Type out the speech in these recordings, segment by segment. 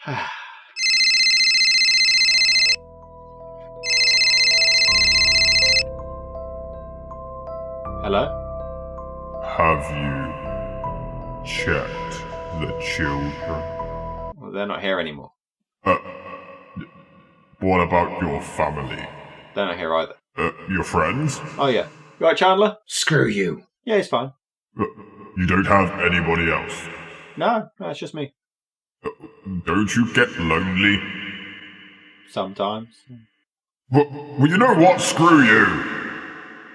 Hello? Have you checked the children? Well, they're not here anymore. What about your family? They're not here either. Your friends? Oh yeah. You right, Chandler? Screw you. Yeah, he's fine. You don't have anybody else? No, it's just me. Don't you get lonely? Sometimes. Well, you know what? Screw you!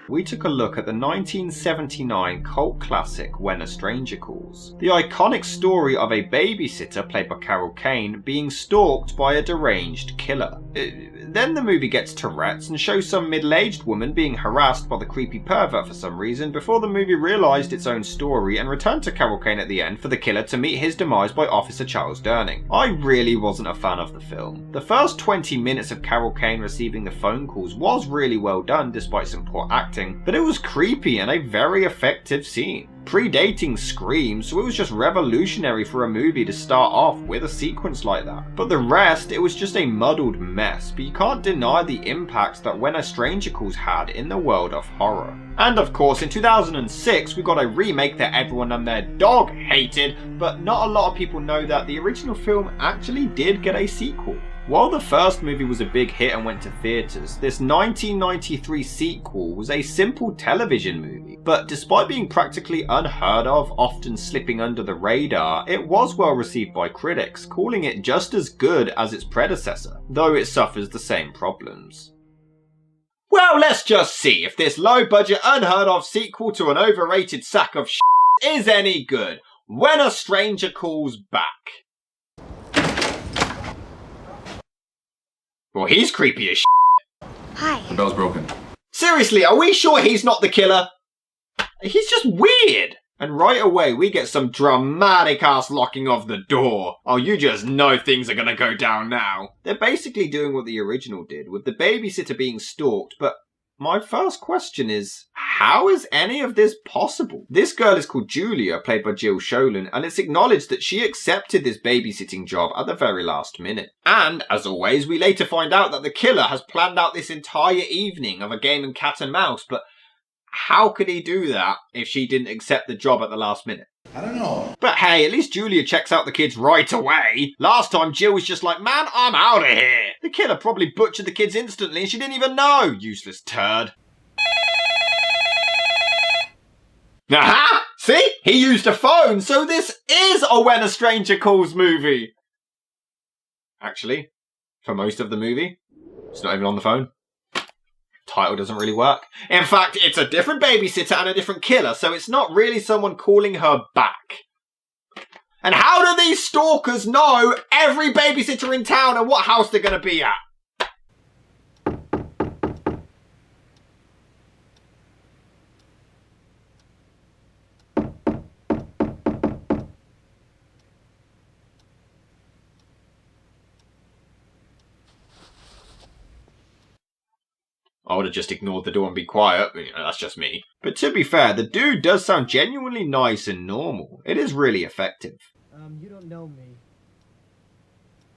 We took a look at the 1979 cult classic When a Stranger Calls. The iconic story of a babysitter, played by Carol Kane, being stalked by a deranged killer. Then the movie gets Tourette's and shows some middle-aged woman being harassed by the creepy pervert for some reason before the movie realised its own story and returned to Carol Kane at the end for the killer to meet his demise by Officer Charles Durning. I really wasn't a fan of the film. The first 20 minutes of Carol Kane receiving the phone calls was really well done despite some poor acting, but it was creepy and a very effective scene. Predating Scream, so it was just revolutionary for a movie to start off with a sequence like that. But the rest, it was just a muddled mess, but you can't deny the impact that When a Stranger Calls had in the world of horror. And of course, in 2006, we got a remake that everyone and their dog hated, but not a lot of people know that the original film actually did get a sequel. While the first movie was a big hit and went to theatres, this 1993 sequel was a simple television movie. But despite being practically unheard of, often slipping under the radar, it was well received by critics, calling it just as good as its predecessor, though it suffers the same problems. Well, let's just see if this low-budget, unheard of sequel to an overrated sack of shit is any good. When a Stranger Calls Back. Well, he's creepy as shit. Hi. The bell's broken. Seriously, are we sure he's not the killer? He's just weird. And right away, we get some dramatic ass locking of the door. Oh, you just know things are gonna go down now. They're basically doing what the original did, with the babysitter being stalked, but my first question is, how is any of this possible? This girl is called Julia, played by Jill Sholin, and it's acknowledged that she accepted this babysitting job at the very last minute. And, as always, we later find out that the killer has planned out this entire evening of a game of cat and mouse, but how could he do that if she didn't accept the job at the last minute? I don't know. But hey, at least Julia checks out the kids right away. Last time Jill was just like, man, I'm out of here. The killer probably butchered the kids instantly and she didn't even know. Useless turd. Aha! See? He used a phone, so this is a When a Stranger Calls movie. Actually, for most of the movie, it's not even on the phone. Title doesn't really work. In fact, it's a different babysitter and a different killer, so it's not really someone calling her back. And how do these stalkers know every babysitter in town and what house they're going to be at? I would have just ignored the door and be quiet. That's just me. But to be fair, the dude does sound genuinely nice and normal. It is really effective. You don't know me.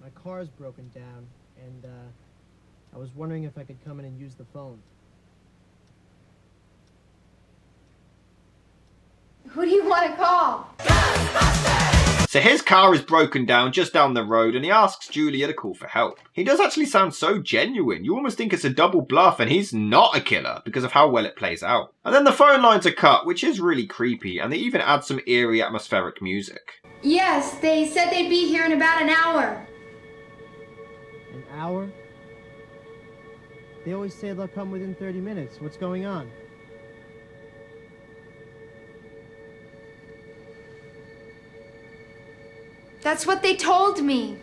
My car's broken down, and, I was wondering if I could come in and use the phone. Who do you want to call? So his car is broken down just down the road and he asks Julia to call for help. He does actually sound so genuine, you almost think it's a double bluff and he's not a killer because of how well it plays out. And then the phone lines are cut, which is really creepy, and they even add some eerie atmospheric music. Yes, they said they'd be here in about an hour. An hour? They always say they'll come within 30 minutes. What's going on? That's what they told me.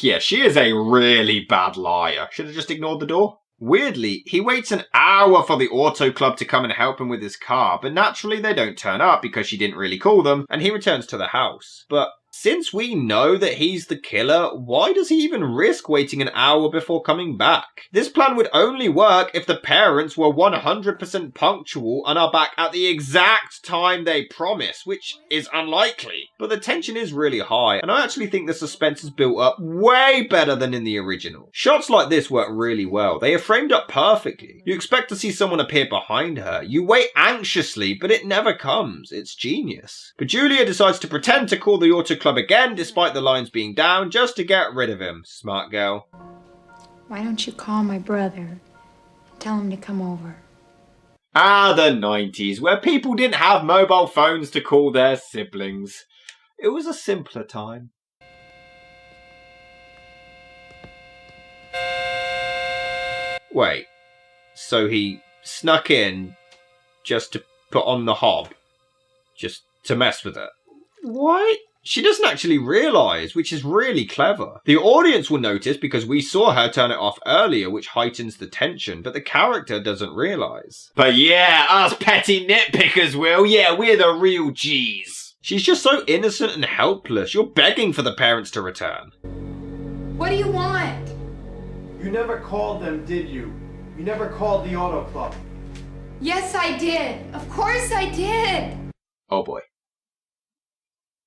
Yeah, she is a really bad liar. Should have just ignored the door. Weirdly, he waits an hour for the auto club to come and help him with his car, but naturally they don't turn up because she didn't really call them, and he returns to the house. But since we know that he's the killer, why does he even risk waiting an hour before coming back? This plan would only work if the parents were 100% punctual and are back at the exact time they promise, which is unlikely. But the tension is really high, and I actually think the suspense is built up way better than in the original. Shots like this work really well. They are framed up perfectly. You expect to see someone appear behind her. You wait anxiously, but it never comes. It's genius. But Julia decides to pretend to call the auto club again despite the lines being down just to get rid of him. Smart girl. Why don't you call my brother? Tell him to come over. Ah, the 90s, where people didn't have mobile phones to call their siblings. It was a simpler time. Wait, so he snuck in just to put on the hob? Just to mess with her? What? She doesn't actually realise, which is really clever. The audience will notice because we saw her turn it off earlier, which heightens the tension, but the character doesn't realise. But yeah, us petty nitpickers will. Yeah, we're the real G's. She's just so innocent and helpless. You're begging for the parents to return. What do you want? You never called them, did you? You never called the auto club. Yes, I did. Of course I did. Oh boy.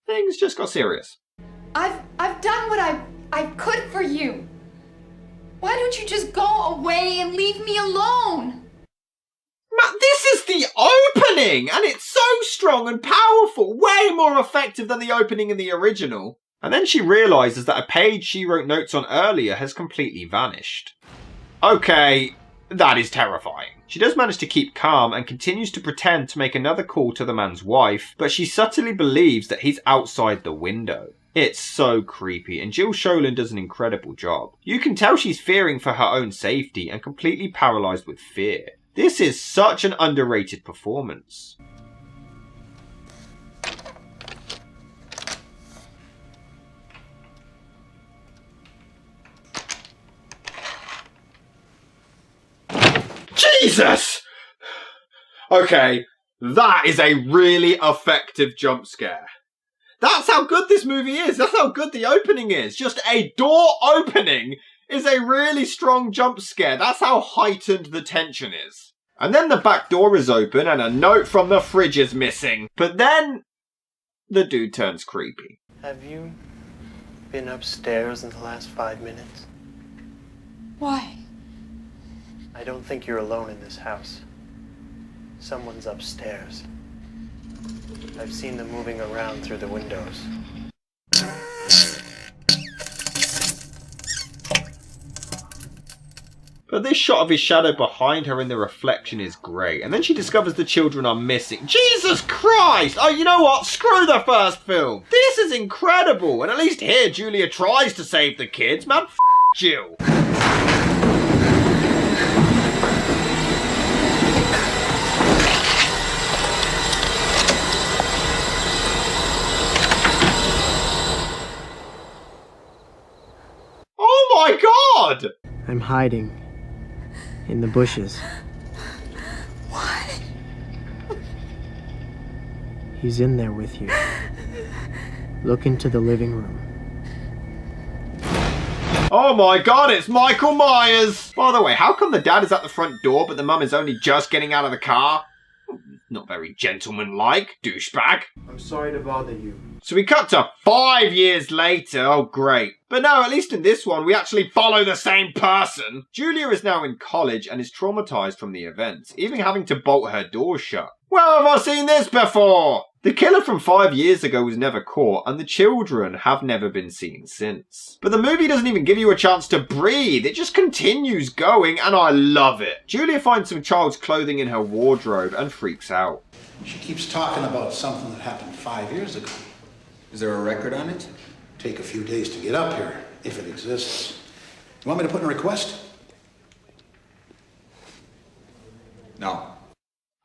Things just got serious. I've done what I could for you. Why don't you just go away and leave me alone? Matt, this is the opening! And it's so strong and powerful. Way more effective than the opening in the original. And then she realises that a page she wrote notes on earlier has completely vanished. Okay, that is terrifying. She does manage to keep calm and continues to pretend to make another call to the man's wife, but she subtly believes that he's outside the window. It's so creepy, and Jill Sholin does an incredible job. You can tell she's fearing for her own safety and completely paralysed with fear. This is such an underrated performance. Jesus! Okay, that is a really effective jump scare. That's how good this movie is. That's how good the opening is. Just a door opening is a really strong jump scare. That's how heightened the tension is. And then the back door is open and a note from the fridge is missing. But then the dude turns creepy. Have you been upstairs in the last 5 minutes? Why? I don't think you're alone in this house. Someone's upstairs. I've seen them moving around through the windows. But this shot of his shadow behind her in the reflection is great. And then she discovers the children are missing. Jesus Christ! Oh, you know what? Screw the first film. This is incredible. And at least here, Julia tries to save the kids. Man, f*** Jill. Oh my God! I'm hiding in the bushes. What? He's in there with you. Look into the living room. Oh my God, it's Michael Myers! By the way, how come the dad is at the front door but the mum is only just getting out of the car? Not very gentlemanlike, douchebag. I'm sorry to bother you. So we cut to 5 years later. Oh, great. But no, at least in this one, we actually follow the same person. Julia is now in college and is traumatized from the events, even having to bolt her door shut. Where have I seen this before? The killer from 5 years ago was never caught, and the children have never been seen since. But the movie doesn't even give you a chance to breathe. It just continues going, and I love it. Julia finds some child's clothing in her wardrobe and freaks out. She keeps talking about something that happened 5 years ago. Is there a record on it? Take a few days to get up here, if it exists. You want me to put in a request? No.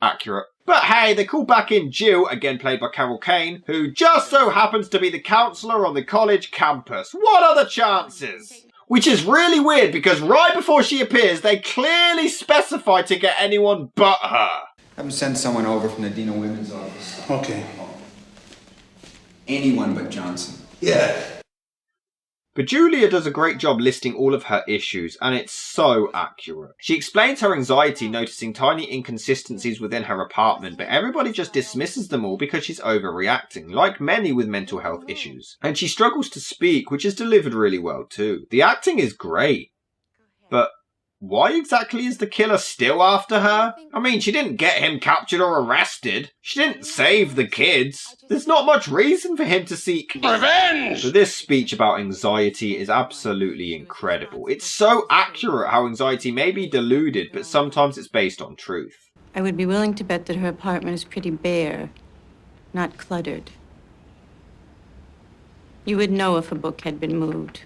Accurate. But hey, they call back in Jill, again played by Carol Kane, who just so happens to be the counsellor on the college campus. What are the chances? Which is really weird because right before she appears, they clearly specify to get anyone but her. Have them send someone over from the Dean of Women's office. Okay. Anyone but Johnson. Yeah. But Julia does a great job listing all of her issues, and it's so accurate. She explains her anxiety noticing tiny inconsistencies within her apartment, but everybody just dismisses them all because she's overreacting, like many with mental health issues. And she struggles to speak, which is delivered really well too. The acting is great. But why exactly is the killer still after her? I mean, she didn't get him captured or arrested. She didn't save the kids. There's not much reason for him to seek revenge! But this speech about anxiety is absolutely incredible. It's so accurate how anxiety may be deluded, but sometimes it's based on truth. I would be willing to bet that her apartment is pretty bare, not cluttered. You would know if a book had been moved.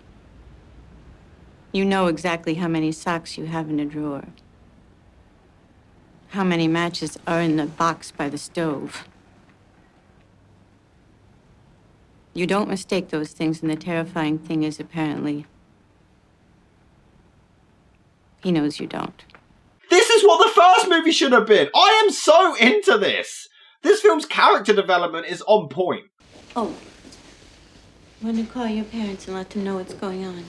You know exactly how many socks you have in a drawer. How many matches are in the box by the stove. You don't mistake those things, and the terrifying thing is apparently he knows you don't. This is what the first movie should have been! I am so into this! This film's character development is on point. Oh, I'm going to call your parents and let them know what's going on.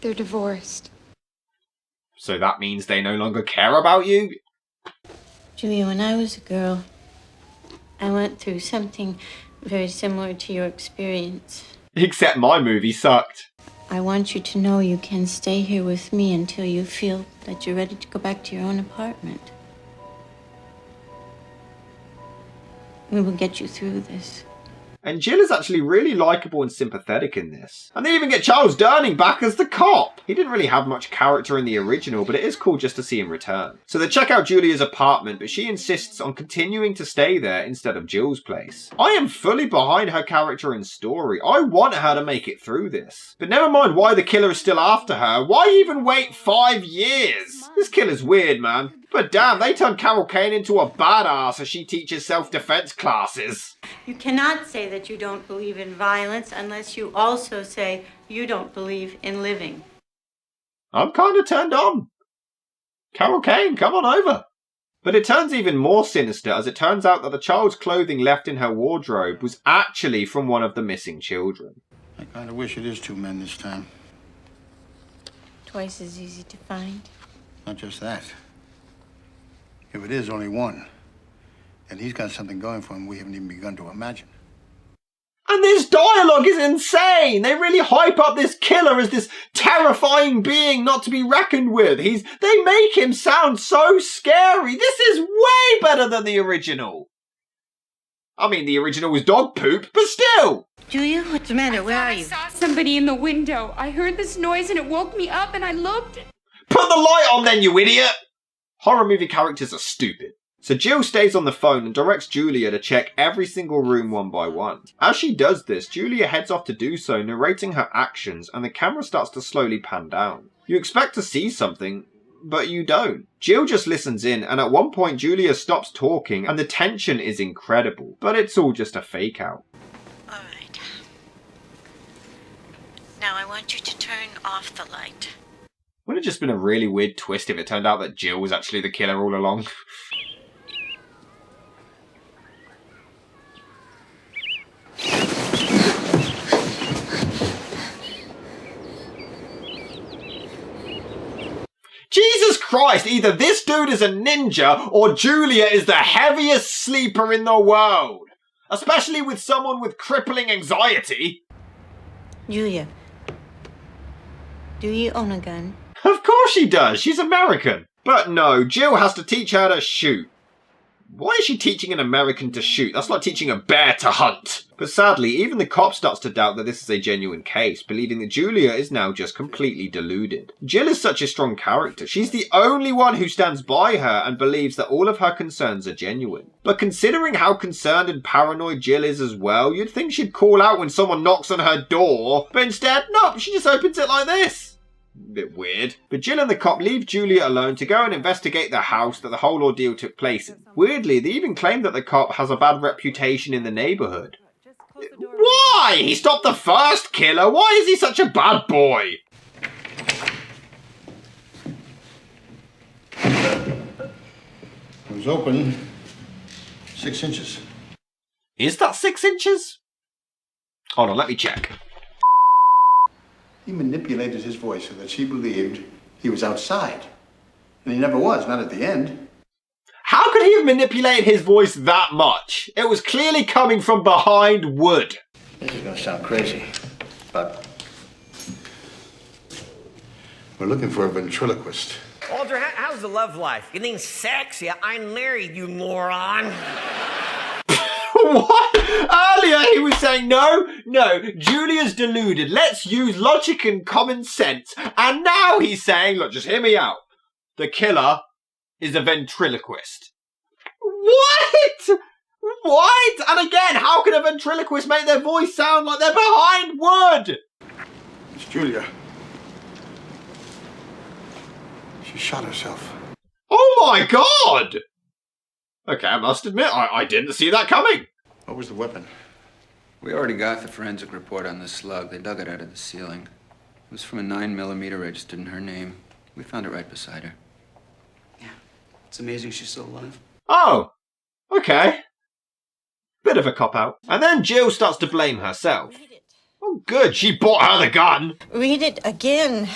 They're divorced. So that means they no longer care about you? Julia, when I was a girl, I went through something very similar to your experience. Except my movie sucked. I want you to know you can stay here with me until you feel that you're ready to go back to your own apartment. We will get you through this. And Jill is actually really likeable and sympathetic in this. And they even get Charles Durning back as the cop! He didn't really have much character in the original, but it is cool just to see him return. So they check out Julia's apartment, but she insists on continuing to stay there instead of Jill's place. I am fully behind her character and story. I want her to make it through this. But never mind why the killer is still after her. Why even wait 5 years? This killer's weird, man. But damn, they turned Carol Kane into a badass as she teaches self-defense classes. You cannot say that you don't believe in violence unless you also say you don't believe in living. I'm kind of turned on. Carol Kane, come on over. But it turns even more sinister as it turns out that the child's clothing left in her wardrobe was actually from one of the missing children. I kind of wish it is 2 men this time. Twice as easy to find. Not just that. If it is only one, then he's got something going for him we haven't even begun to imagine. And this dialogue is insane! They really hype up this killer as this terrifying being not to be reckoned with. They make him sound so scary. This is way better than the original. I mean, the original was dog poop, but still! Julia, what's the matter? Where are you? I saw somebody in the window. I heard this noise and it woke me up and I looked. Put the light on then, you idiot! Horror movie characters are stupid. So Jill stays on the phone and directs Julia to check every single room one by one. As she does this, Julia heads off to do so, narrating her actions, and the camera starts to slowly pan down. You expect to see something, but you don't. Jill just listens in, and at one point Julia stops talking, and the tension is incredible, but it's all just a fake out. All right. Now I want you to turn off the light. Would have just been a really weird twist if it turned out that Jill was actually the killer all along. Jesus Christ, either this dude is a ninja or Julia is the heaviest sleeper in the world. Especially with someone with crippling anxiety. Julia, do you own a gun? Of course she does, she's American. But no, Jill has to teach her to shoot. Why is she teaching an American to shoot? That's like teaching a bear to hunt. But sadly, even the cop starts to doubt that this is a genuine case, believing that Julia is now just completely deluded. Jill is such a strong character. She's the only one who stands by her and believes that all of her concerns are genuine. But considering how concerned and paranoid Jill is as well, you'd think she'd call out when someone knocks on her door. But instead, no, she just opens it like this. Bit weird. But Jill and the cop leave Julia alone to go and investigate the house that the whole ordeal took place in. Weirdly, they even claim that the cop has a bad reputation in the neighbourhood. Why? He stopped the first killer. Why is he such a bad boy? It was open 6 inches. Is that 6 inches? Hold on, let me check. He manipulated his voice so that she believed he was outside. And he never was, not at the end. How could he have manipulated his voice that much? It was clearly coming from behind wood. This is gonna sound crazy, but we're looking for a ventriloquist. Walter, how's the love life? You think sexy? I'm married, you moron. What? Earlier he was saying, no, Julia's deluded. Let's use logic and common sense. And now he's saying, look, just hear me out. The killer is a ventriloquist. What? What? And again, how can a ventriloquist make their voice sound like they're behind wood? It's Julia. She shot herself. Oh my God! Okay, I must admit, I didn't see that coming. What was the weapon? We already got the forensic report on the slug. They dug it out of the ceiling. It was from a 9mm registered in her name. We found it right beside her. Yeah, it's amazing she's still alive. Oh, okay. Bit of a cop-out. And then Jill starts to blame herself. Oh, good, she bought her the gun. Read it again.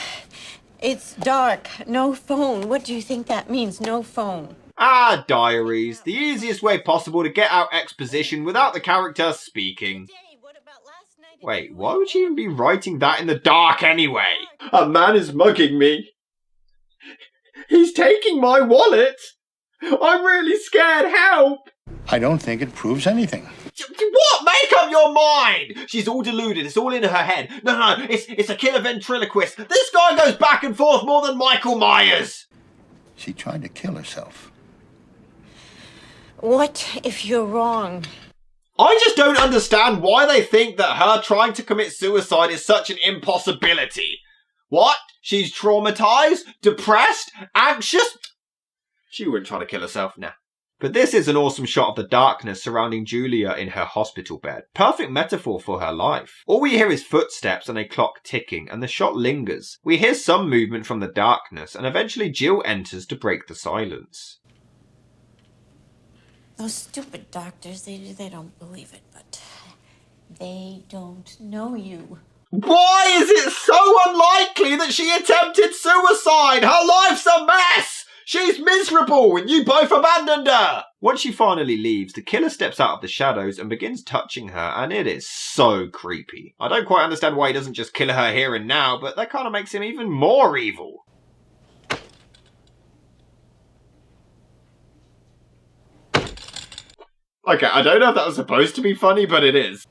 It's dark. No phone. What do you think that means? No phone. Ah, diaries. The easiest way possible to get out exposition without the character speaking. Wait, why would she even be writing that in the dark anyway? A man is mugging me. He's taking my wallet. I'm really scared. Help. I don't think it proves anything. What? Make up your mind! She's all deluded. It's all in her head. No, it's a killer ventriloquist. This guy goes back and forth more than Michael Myers. She tried to kill herself. What if you're wrong? I just don't understand why they think that her trying to commit suicide is such an impossibility. What? She's traumatized? Depressed? Anxious? She wouldn't try to kill herself, nah. But this is an awesome shot of the darkness surrounding Julia in her hospital bed. Perfect metaphor for her life. All we hear is footsteps and a clock ticking, and the shot lingers. We hear some movement from the darkness, and eventually Jill enters to break the silence. Those stupid doctors, they don't believe it, but they don't know you. Why is it so unlikely that she attempted suicide? Her life's a mess! She's miserable and you both abandoned her! Once she finally leaves, the killer steps out of the shadows and begins touching her, and it is so creepy. I don't quite understand why he doesn't just kill her here and now, but that kind of makes him even more evil. Okay, I don't know if that was supposed to be funny, but it is.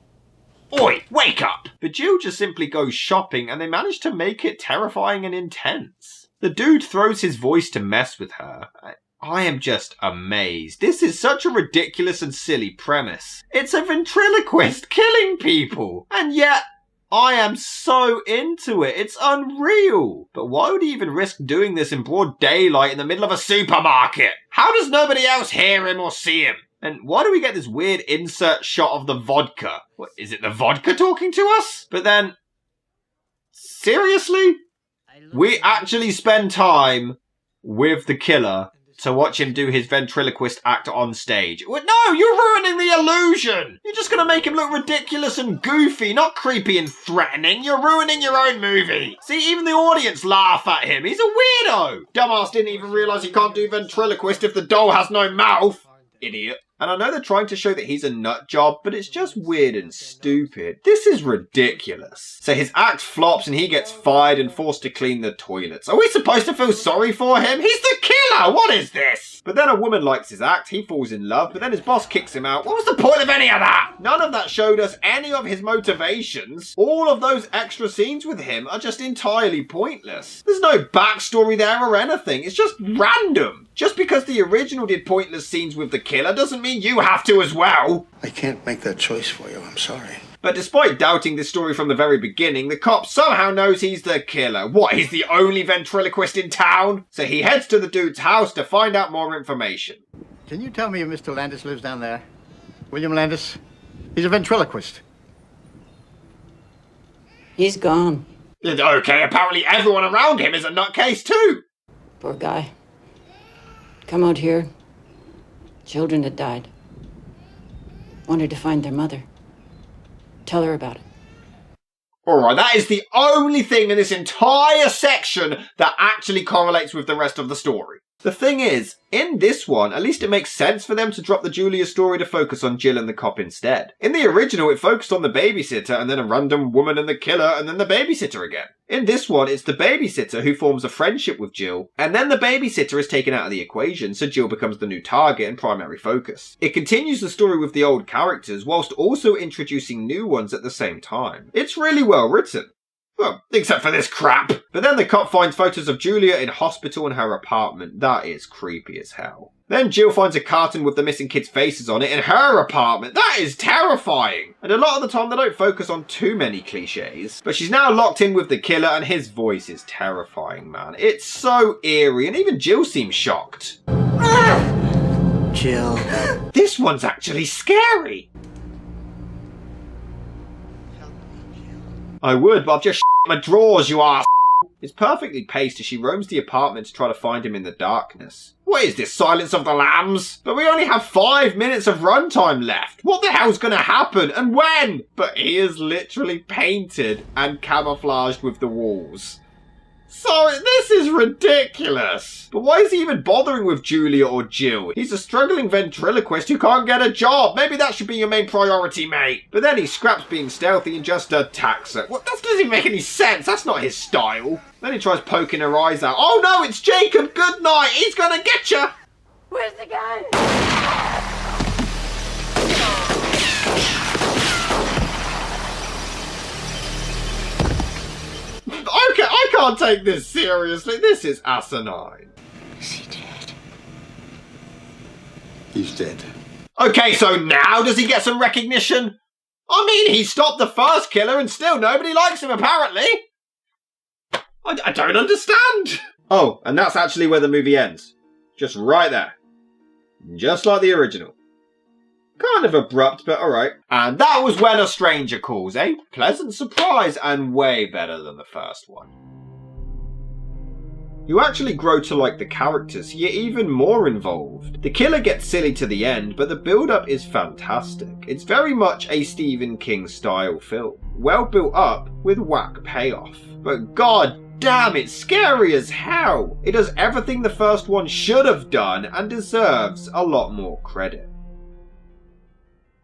Oi, wake up! But Jill just simply goes shopping and they manage to make it terrifying and intense. The dude throws his voice to mess with her. I am just amazed. This is such a ridiculous and silly premise. It's a ventriloquist killing people. And yet, I am so into it. It's unreal. But why would he even risk doing this in broad daylight in the middle of a supermarket? How does nobody else hear him or see him? And why do we get this weird insert shot of the vodka? What, is it the vodka talking to us? But then, seriously? We actually spend time with the killer to watch him do his ventriloquist act on stage. No, you're ruining the illusion! You're just gonna make him look ridiculous and goofy, not creepy and threatening. You're ruining your own movie. See, even the audience laugh at him. He's a weirdo. Dumbass didn't even realise he can't do ventriloquist if the doll has no mouth. Idiot. And I know they're trying to show that he's a nut job, but it's just weird and stupid. This is ridiculous. So his act flops and he gets fired and forced to clean the toilets. Are we supposed to feel sorry for him? He's the killer! What is this? But then a woman likes his act, he falls in love, but then his boss kicks him out. What was the point of any of that? None of that showed us any of his motivations. All of those extra scenes with him are just entirely pointless. There's no backstory there or anything. It's just random. Just because the original did pointless scenes with the killer doesn't mean you have to as well. I can't make that choice for you, I'm sorry. But despite doubting this story from the very beginning, the cop somehow knows he's the killer. What, he's the only ventriloquist in town? So he heads to the dude's house to find out more information. Can you tell me if Mr. Landis lives down there? William Landis? He's a ventriloquist. He's gone. Okay, apparently everyone around him is a nutcase too. Poor guy. Come out here. Children had died. Wanted to find their mother. Tell her about it. Alright, that is the only thing in this entire section that actually correlates with the rest of the story. The thing is, in this one, at least it makes sense for them to drop the Julia story to focus on Jill and the cop instead. In the original, it focused on the babysitter and then a random woman and the killer and then the babysitter again. In this one, it's the babysitter who forms a friendship with Jill, and then the babysitter is taken out of the equation, so Jill becomes the new target and primary focus. It continues the story with the old characters, whilst also introducing new ones at the same time. It's really well written. Well, except for this crap. But then the cop finds photos of Julia in hospital in her apartment. That is creepy as hell. Then Jill finds a carton with the missing kids' faces on it in her apartment. That is terrifying. And a lot of the time they don't focus on too many cliches. But she's now locked in with the killer and his voice is terrifying, man. It's so eerie and even Jill seems shocked. Jill. This one's actually scary. I would, but I've just my drawers, you ass. It's perfectly paced as she roams the apartment to try to find him in the darkness. What is this, Silence of the Lambs? But we only have 5 minutes of runtime left. What the hell's gonna happen and when? But he is literally painted and camouflaged with the walls. So this is ridiculous. But why is he even bothering with Julia or Jill? He's a struggling ventriloquist who can't get a job. Maybe that should be your main priority, mate. But then he scraps being stealthy and just attacks her. What? That doesn't make any sense. That's not his style. Then he tries poking her eyes out. Oh no, it's Jacob. Good night. He's gonna get you. Where's the gun? Okay, I can't take this seriously. This is asinine. Is he dead? He's dead. Okay, so now does he get some recognition? I mean, he stopped the first killer and still nobody likes him, apparently. I don't understand. Oh, and that's actually where the movie ends. Just right there. Just like the original. Kind of abrupt, but alright. And that was When a Stranger Calls, a pleasant surprise and way better than the first one. You actually grow to like the characters, you're even more involved. The killer gets silly to the end, but the build-up is fantastic. It's very much a Stephen King style film. Well built up with whack payoff. But god damn, it's scary as hell. It does everything the first one should have done and deserves a lot more credit.